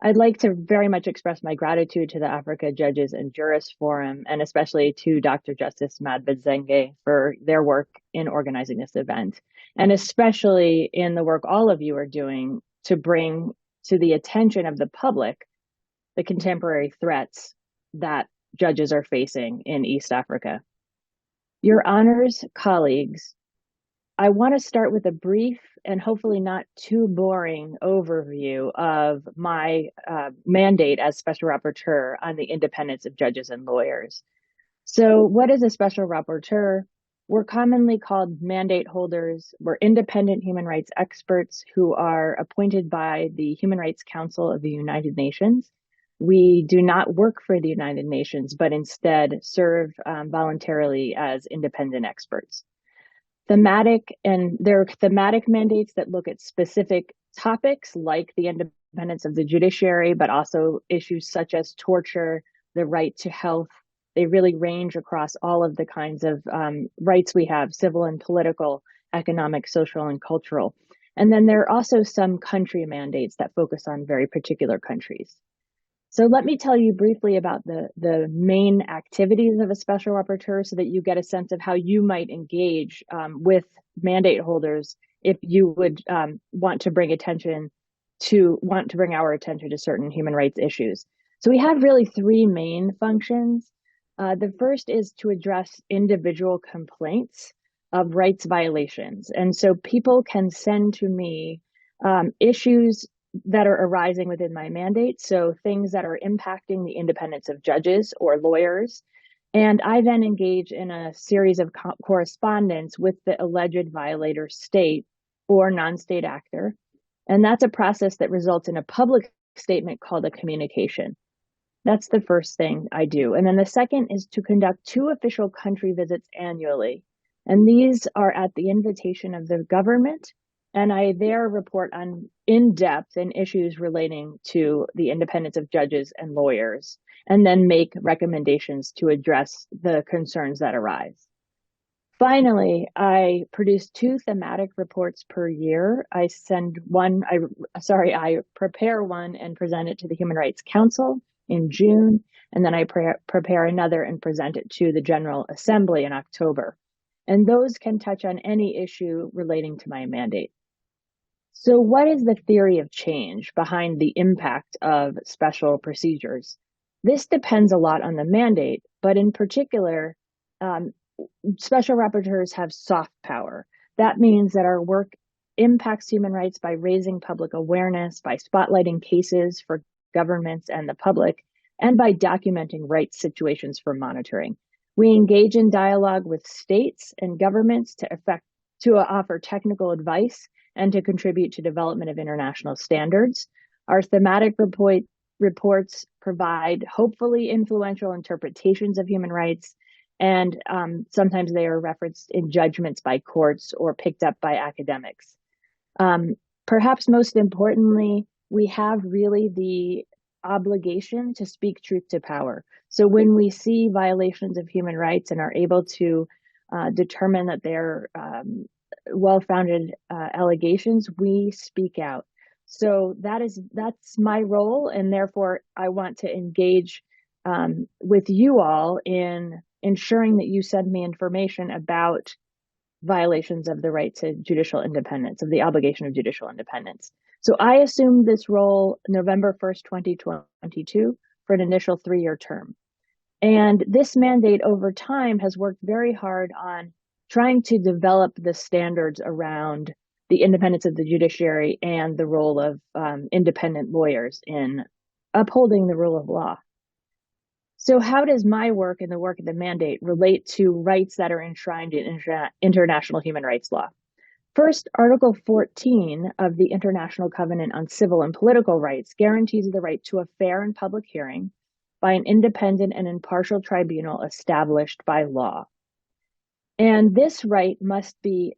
I'd like to very much express my gratitude to the Africa Judges and Jurists Forum, and especially to Dr. Justice Madbadzenge for their work in organizing this event, and especially in the work all of you are doing to bring to the attention of the public the contemporary threats that judges are facing in East Africa. Your honors colleagues, I want to start with a brief and hopefully not too boring overview of my mandate as Special Rapporteur on the independence of judges and lawyers. So, what is a Special Rapporteur? We're commonly called mandate holders. We're independent human rights experts who are appointed by the Human Rights Council of the United Nations. We do not work for the United Nations, but instead serve voluntarily as independent experts. There are thematic mandates that look at specific topics like the independence of the judiciary, but also issues such as torture, the right to health. They really range across all of the kinds of rights we have: civil and political, economic, social, and cultural. And then there are also some country mandates that focus on very particular countries. So let me tell you briefly about the main activities of a special rapporteur so that you get a sense of how you might engage with mandate holders if you would want to bring our attention to certain human rights issues. So we have really three main functions. The first is to address individual complaints of rights violations. And so people can send to me issues that are arising within my mandate. So things that are impacting the independence of judges or lawyers. And I then engage in a series of correspondence with the alleged violator state or non-state actor. And that's a process that results in a public statement called a communication. That's the first thing I do. And then the second is to conduct 2 official country visits annually. And these are at the invitation of the government. And I there report on in-depth and issues relating to the independence of judges and lawyers, and then make recommendations to address the concerns that arise. Finally, I produce 2 thematic reports per year. I prepare one and present it to the Human Rights Council in June, and then I prepare another and present it to the General Assembly in October. And those can touch on any issue relating to my mandate. So what is the theory of change behind the impact of special procedures? This depends a lot on the mandate, but in particular, special rapporteurs have soft power. That means that our work impacts human rights by raising public awareness, by spotlighting cases for governments and the public, and by documenting rights situations for monitoring. We engage in dialogue with states and governments to offer technical advice and to contribute to development of international standards. Our thematic reports provide hopefully influential interpretations of human rights, and sometimes they are referenced in judgments by courts or picked up by academics. Perhaps most importantly, we have really the obligation to speak truth to power. So when we see violations of human rights and are able to determine that they're well-founded allegations, we speak out. So that's my role, and therefore I want to engage with you all in ensuring that you send me information about violations of the right to judicial independence, of the obligation of judicial independence. So I assumed this role November 1st, 2022 for an initial 3-year term. And this mandate over time has worked very hard on trying to develop the standards around the independence of the judiciary and the role of independent lawyers in upholding the rule of law. So how does my work and the work of the mandate relate to rights that are enshrined in international human rights law? First, Article 14 of the International Covenant on Civil and Political Rights guarantees the right to a fair and public hearing by an independent and impartial tribunal established by law. And this right must be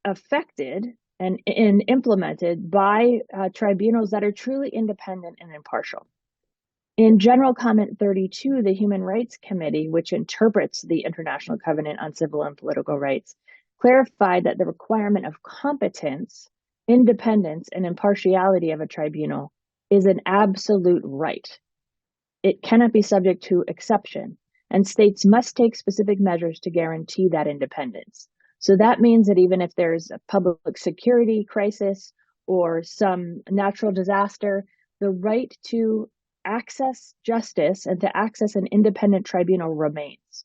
affected and implemented by tribunals that are truly independent and impartial. In General Comment 32, the Human Rights Committee, which interprets the International Covenant on Civil and Political Rights, clarified that the requirement of competence, independence, and impartiality of a tribunal is an absolute right. It cannot be subject to exception, and states must take specific measures to guarantee that independence. So that means that even if there's a public security crisis or some natural disaster, the right to access justice and to access an independent tribunal remains.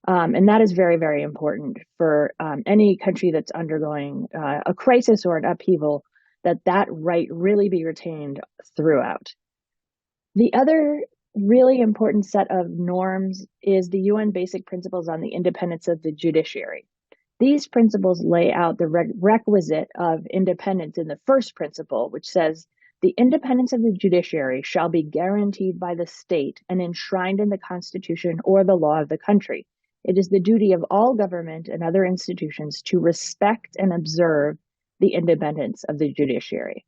And that is very, very important for any country that's undergoing a crisis or an upheaval, that right really be retained throughout. The other really important set of norms is the UN Basic Principles on the Independence of the Judiciary. These principles lay out the requisite of independence in the first principle, which says, the independence of the judiciary shall be guaranteed by the state and enshrined in the Constitution or the law of the country. It is the duty of all government and other institutions to respect and observe the independence of the judiciary.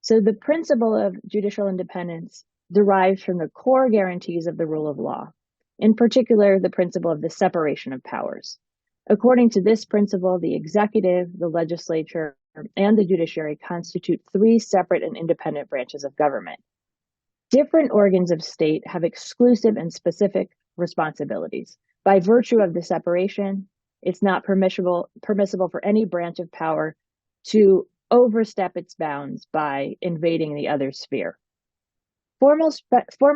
So the principle of judicial independence derives from the core guarantees of the rule of law, in particular, the principle of the separation of powers. According to this principle, the executive, the legislature, and the judiciary constitute three separate and independent branches of government. Different organs of state have exclusive and specific responsibilities. By virtue of the separation, it's not permissible for any branch of power to overstep its bounds by invading the other sphere. Former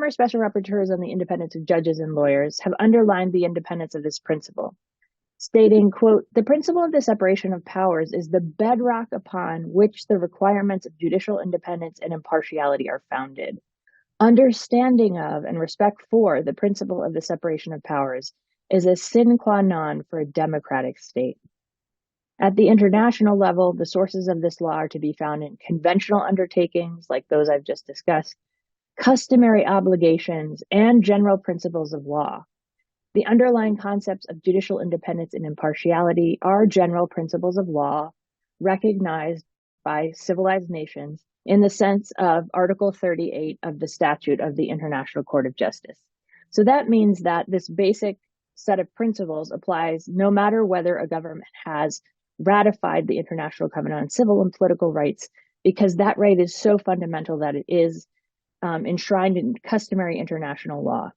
special rapporteurs on the independence of judges and lawyers have underlined the independence of this principle, stating, quote, the principle of the separation of powers is the bedrock upon which the requirements of judicial independence and impartiality are founded. Understanding of and respect for the principle of the separation of powers is a sine qua non for a democratic state. At the international level, the sources of this law are to be found in conventional undertakings like those I've just discussed, customary obligations, and general principles of law. The underlying concepts of judicial independence and impartiality are general principles of law recognized by civilized nations in the sense of Article 38 of the Statute of the International Court of Justice. So that means that this basic set of principles applies no matter whether a government has ratified the International Covenant on Civil and Political Rights, because that right is so fundamental that it is enshrined in customary international law.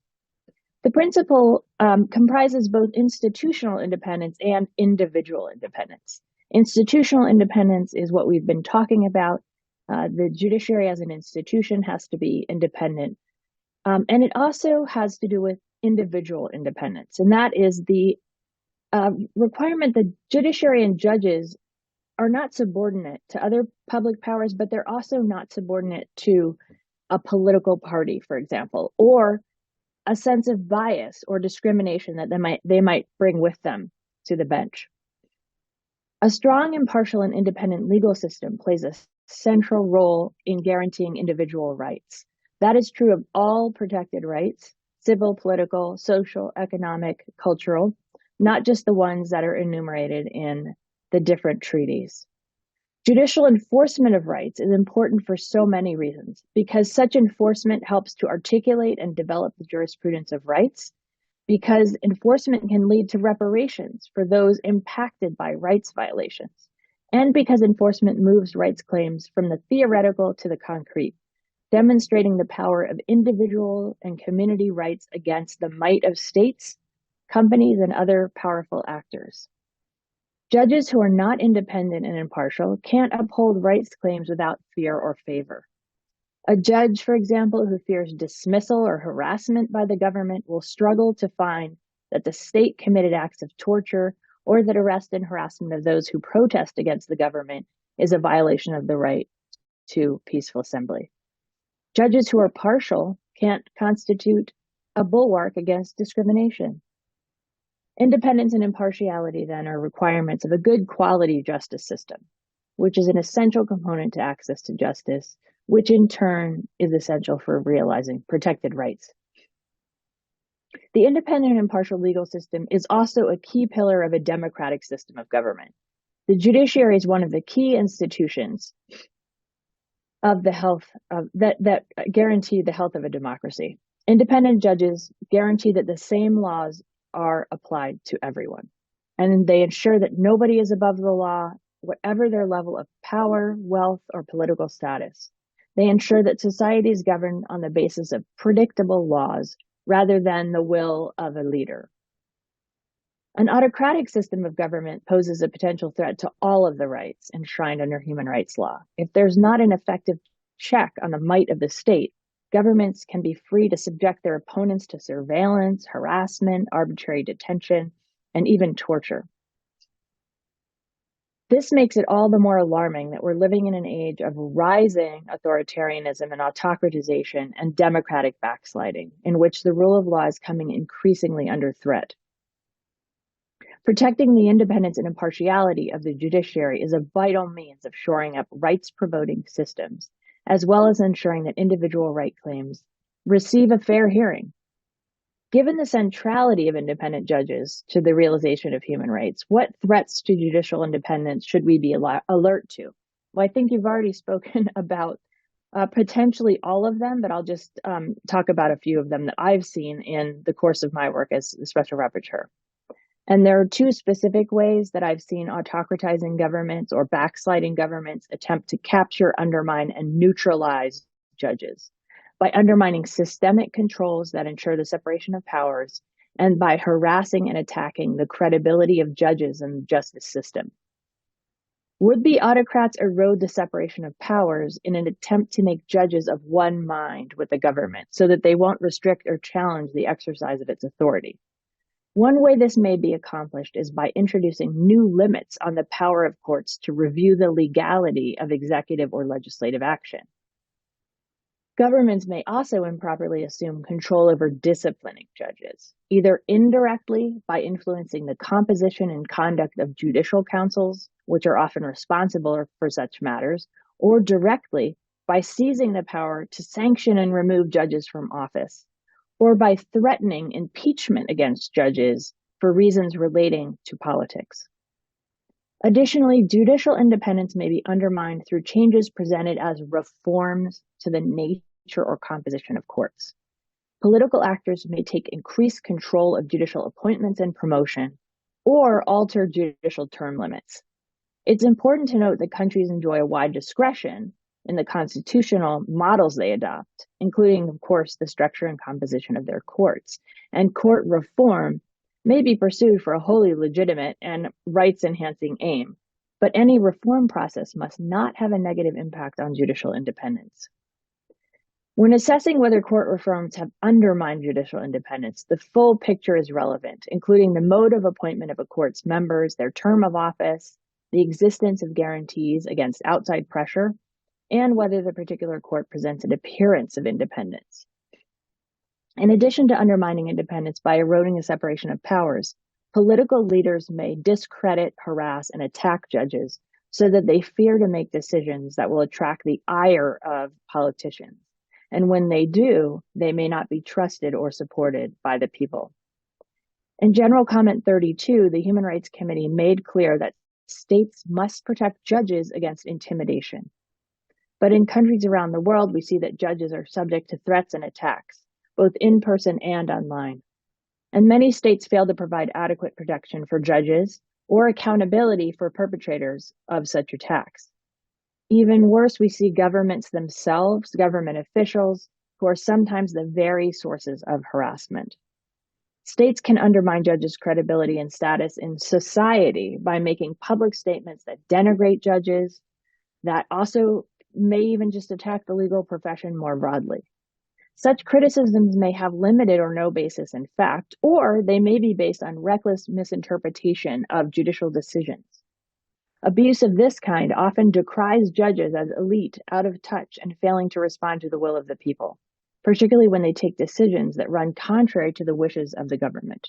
The principle comprises both institutional independence and individual independence. Institutional independence is what we've been talking about. The judiciary as an institution has to be independent. And it also has to do with individual independence. And that is the requirement that judiciary and judges are not subordinate to other public powers, but they're also not subordinate to a political party, for example, or a sense of bias or discrimination that they might bring with them to the bench. A strong, impartial, and independent legal system plays a central role in guaranteeing individual rights. That is true of all protected rights, civil, political, social, economic, cultural, not just the ones that are enumerated in the different treaties. Judicial enforcement of rights is important for so many reasons, because such enforcement helps to articulate and develop the jurisprudence of rights, because enforcement can lead to reparations for those impacted by rights violations, and because enforcement moves rights claims from the theoretical to the concrete, demonstrating the power of individual and community rights against the might of states, companies, and other powerful actors. Judges who are not independent and impartial can't uphold rights claims without fear or favor. A judge, for example, who fears dismissal or harassment by the government will struggle to find that the state committed acts of torture or that arrest and harassment of those who protest against the government is a violation of the right to peaceful assembly. Judges who are partial can't constitute a bulwark against discrimination. Independence and impartiality, then, are requirements of a good quality justice system, which is an essential component to access to justice, which in turn is essential for realizing protected rights. The independent and impartial legal system is also a key pillar of a democratic system of government. The judiciary is one of the key institutions of the health of that guarantee the health of a democracy. Independent judges guarantee that the same laws are applied to everyone, and they ensure that nobody is above the law, whatever their level of power, wealth, or political status. They ensure that society is governed on the basis of predictable laws rather than the will of a leader. An autocratic system of government poses a potential threat to all of the rights enshrined under human rights law. If there's not an effective check on the might of the state, governments can be free to subject their opponents to surveillance, harassment, arbitrary detention, and even torture. This makes it all the more alarming that we're living in an age of rising authoritarianism and autocratization and democratic backsliding, in which the rule of law is coming increasingly under threat. Protecting the independence and impartiality of the judiciary is a vital means of shoring up rights-promoting systems, as well as ensuring that individual right claims receive a fair hearing. Given the centrality of independent judges to the realization of human rights, what threats to judicial independence should we be alert to? Well, I think you've already spoken about potentially all of them, but I'll just talk about a few of them that I've seen in the course of my work as a special rapporteur. And there are two specific ways that I've seen autocratizing governments or backsliding governments attempt to capture, undermine, and neutralize judges by undermining systemic controls that ensure the separation of powers and by harassing and attacking the credibility of judges and the justice system. Would-be autocrats erode the separation of powers in an attempt to make judges of one mind with the government so that they won't restrict or challenge the exercise of its authority. One way this may be accomplished is by introducing new limits on the power of courts to review the legality of executive or legislative action. Governments may also improperly assume control over disciplining judges, either indirectly by influencing the composition and conduct of judicial councils, which are often responsible for such matters, or directly by seizing the power to sanction and remove judges from office, or by threatening impeachment against judges for reasons relating to politics. Additionally, judicial independence may be undermined through changes presented as reforms to the nature or composition of courts. Political actors may take increased control of judicial appointments and promotion, or alter judicial term limits. It's important to note that countries enjoy a wide discretion in the constitutional models they adopt, including, of course, the structure and composition of their courts. And court reform may be pursued for a wholly legitimate and rights-enhancing aim, but any reform process must not have a negative impact on judicial independence. When assessing whether court reforms have undermined judicial independence, the full picture is relevant, including the mode of appointment of a court's members, their term of office, the existence of guarantees against outside pressure, and whether the particular court presents an appearance of independence. In addition to undermining independence by eroding the separation of powers, political leaders may discredit, harass, and attack judges so that they fear to make decisions that will attract the ire of politicians. And when they do, they may not be trusted or supported by the people. In General Comment 32, the Human Rights Committee made clear that states must protect judges against intimidation. But in countries around the world, we see that judges are subject to threats and attacks, both in person and online. And many states fail to provide adequate protection for judges or accountability for perpetrators of such attacks. Even worse, we see governments themselves, government officials, who are sometimes the very sources of harassment. States can undermine judges' credibility and status in society by making public statements that denigrate judges, that also may even just attack the legal profession more broadly. Such criticisms may have limited or no basis in fact, or they may be based on reckless misinterpretation of judicial decisions. Abuse of this kind often decries judges as elite, out of touch, and failing to respond to the will of the people, particularly when they take decisions that run contrary to the wishes of the government.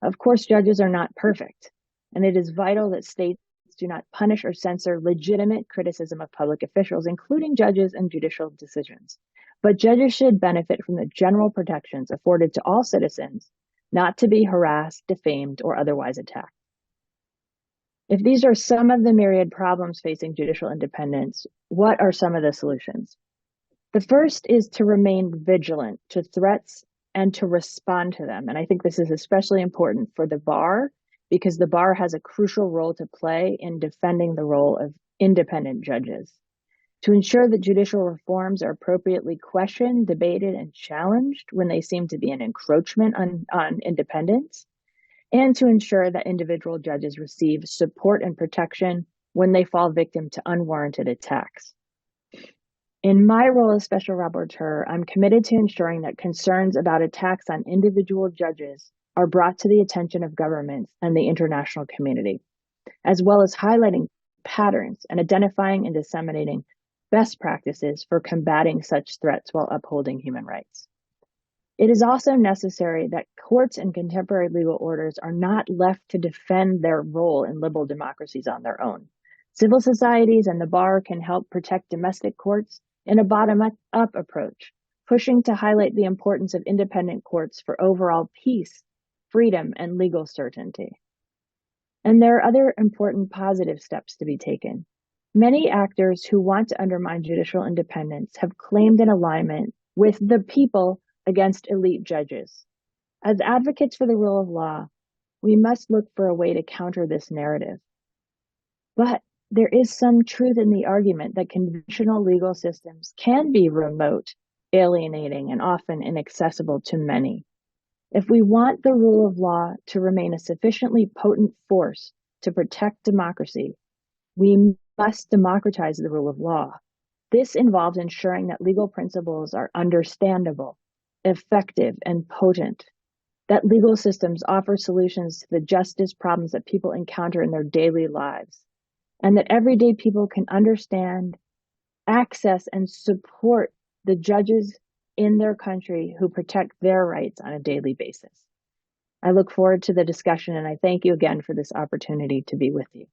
Of course, judges are not perfect, and it is vital that states do not punish or censor legitimate criticism of public officials, including judges and judicial decisions. But judges should benefit from the general protections afforded to all citizens, not to be harassed, defamed, or otherwise attacked. If these are some of the myriad problems facing judicial independence, what are some of the solutions? The first is to remain vigilant to threats and to respond to them. And I think this is especially important for the bar, because the bar has a crucial role to play in defending the role of independent judges. to ensure that judicial reforms are appropriately questioned, debated, and challenged when they seem to be an encroachment on independence, and to ensure that individual judges receive support and protection when they fall victim to unwarranted attacks. In my role as Special Rapporteur, I'm committed to ensuring that concerns about attacks on individual judges are brought to the attention of governments and the international community, as well as highlighting patterns and identifying and disseminating best practices for combating such threats while upholding human rights. It is also necessary that courts and contemporary legal orders are not left to defend their role in liberal democracies on their own. Civil societies and the bar can help protect domestic courts in a bottom-up approach, pushing to highlight the importance of independent courts for overall peace, freedom, and legal certainty. And there are other important positive steps to be taken. Many actors who want to undermine judicial independence have claimed an alignment with the people against elite judges. As advocates for the rule of law, we must look for a way to counter this narrative. But there is some truth in the argument that conventional legal systems can be remote, alienating, and often inaccessible to many. If we want the rule of law to remain a sufficiently potent force to protect democracy, we must democratize the rule of law. This involves ensuring that legal principles are understandable, effective, and potent, that legal systems offer solutions to the justice problems that people encounter in their daily lives, and that everyday people can understand, access, and support the judges in their country who protect their rights on a daily basis. I look forward to the discussion, and I thank you again for this opportunity to be with you.